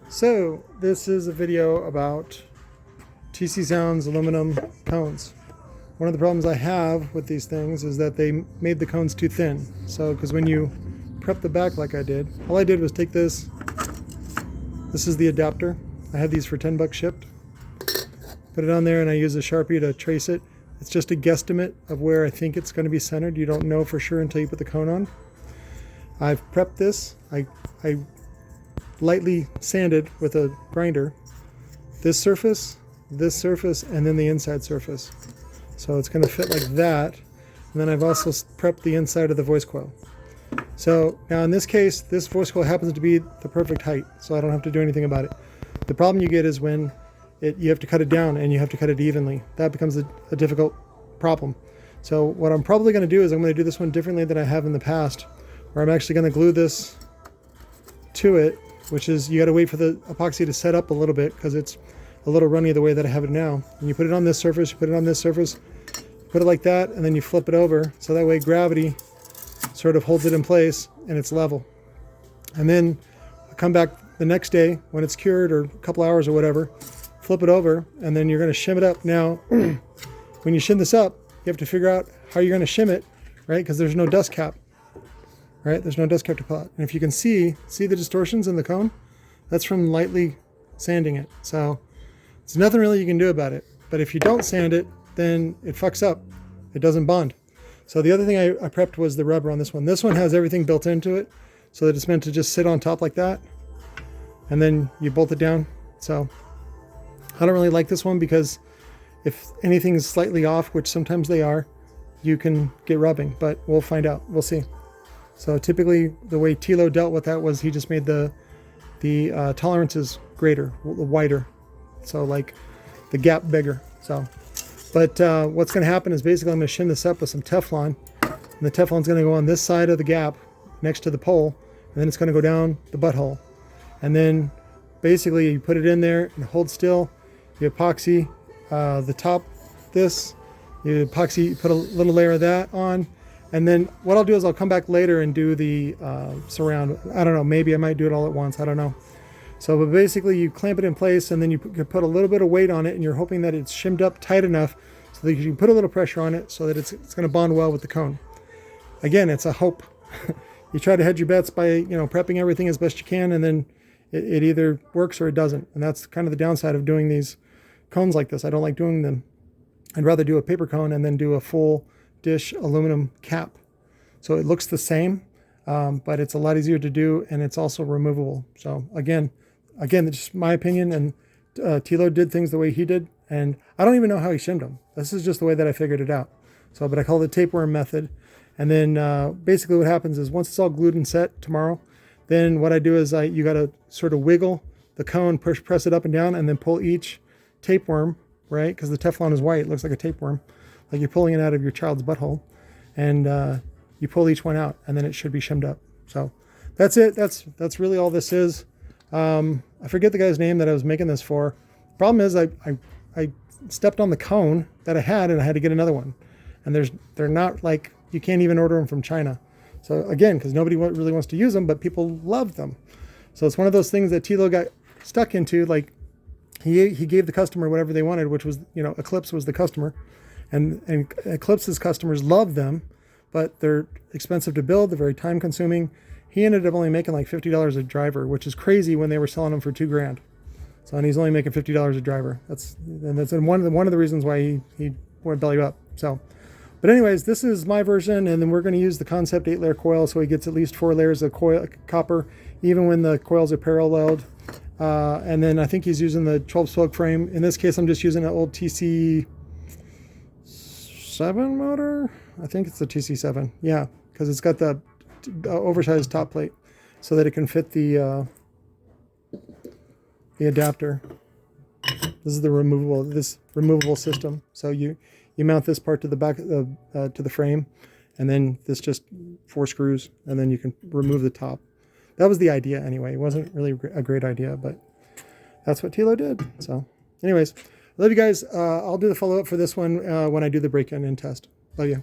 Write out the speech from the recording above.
So this is a video about TC Sounds aluminum cones. One of the problems I have with these things is that they made the cones too thin. So, because when you prep the back like I did, all I did was take this. This is the adapter. I had these for 10 bucks shipped. Put it on there and I use a Sharpie to trace it. It's just a guesstimate of where I think it's going to be centered. You don't know for sure until you put the cone on. I've prepped this. I lightly sanded with a grinder this surface, and then the inside surface. So it's going to fit like that. And then I've also prepped the inside of the voice coil. So now in this case, this voice coil happens to be the perfect height, so I don't have to do anything about it. The problem you get is when you have to cut it down and you have to cut it evenly. That becomes a difficult problem. So what I'm probably going to do is I'm going to do this one differently than I have in the past, where I'm actually going to glue this to it, which is you got to wait for the epoxy to set up a little bit because it's a little runny the way that I have it now. And you put it on this surface, you put it on this surface, put it like that, and then you flip it over so that way gravity sort of holds it in place and it's level. And then I come back the next day when it's cured, or a couple hours or whatever, flip it over, and then you're going to shim it up. Now, when you shim this up, you have to figure out how you're going to shim it, right? Because there's no dust cap, right? There's no dust cap to pull out. And if you can see the distortions in the cone, that's from lightly sanding it. So there's nothing really you can do about it. But if you don't sand it, then it fucks up. It doesn't bond. So the other thing I prepped was the rubber on this one. This one has everything built into it so that it's meant to just sit on top like that. And then you bolt it down. So I don't really like this one because if anything's slightly off, which sometimes they are, you can get rubbing, but we'll find out. We'll see. So typically the way Tilo dealt with that was he just made the tolerances greater, wider. So like the gap bigger. So, but what's going to happen is basically I'm going to shim this up with some Teflon, and the Teflon's going to go on this side of the gap next to the pole, and then it's going to go down the butthole. And then basically you put it in there and hold still. You epoxy the top, you epoxy, put a little layer of that on. And then what I'll do is I'll come back later and do the surround. I don't know, maybe I might do it all at once. I don't know. So but basically you clamp it in place, and then you put a little bit of weight on it, and you're hoping that it's shimmed up tight enough so that you can put a little pressure on it so that it's going to bond well with the cone. Again, it's a hope. You try to hedge your bets by prepping everything as best you can, and then it either works or it doesn't. And that's kind of the downside of doing these cones like this. I don't like doing them. I'd rather do a paper cone and then do a full dish aluminum cap. So it looks the same, but it's a lot easier to do, and it's also removable. So again, it's just my opinion, and Tilo did things the way he did, and I don't even know how he shimmed them. This is just the way that I figured it out. So, but I call it the Tapeworm Method. And then basically what happens is once it's all glued and set tomorrow, then what I do is you got to sort of wiggle the cone, press it up and down, and then pull each tapeworm, right? Because the Teflon is white, it looks like a tapeworm, like you're pulling it out of your child's butthole, and you pull each one out, and then it should be shimmed up. So that's it. That's really all this is. I forget the guy's name that I was making this for. Problem is I stepped on the cone that I had, and I had to get another one. And they're not, like, you can't even order them from China. So again, because nobody really wants to use them, but people love them. So it's one of those things that Tilo got stuck into. Like he gave the customer whatever they wanted, which was, Eclipse was the customer, and Eclipse's customers love them, but they're expensive to build. They're very time consuming. He ended up only making like $50 a driver, which is crazy when they were selling them for $2,000. So, and he's only making $50 a driver. That's one of the reasons why he went belly up. So. But anyways, this is my version, and then we're going to use the Concept 8-layer coil, so he gets at least 4 layers of copper, even when the coils are paralleled. And then I think he's using the 12-spoke frame. In this case, I'm just using an old TC7 motor. I think it's the TC7. Yeah, because it's got the oversized top plate so that it can fit the adapter. This is the removable system. So you mount this part to the back to the frame, and then this just 4 screws, and then you can remove the top. That was the idea anyway. It wasn't really a great idea, but that's what Tilo did. So anyways, love you guys. I'll do the follow-up for this one when I do the break-in and test. Love you.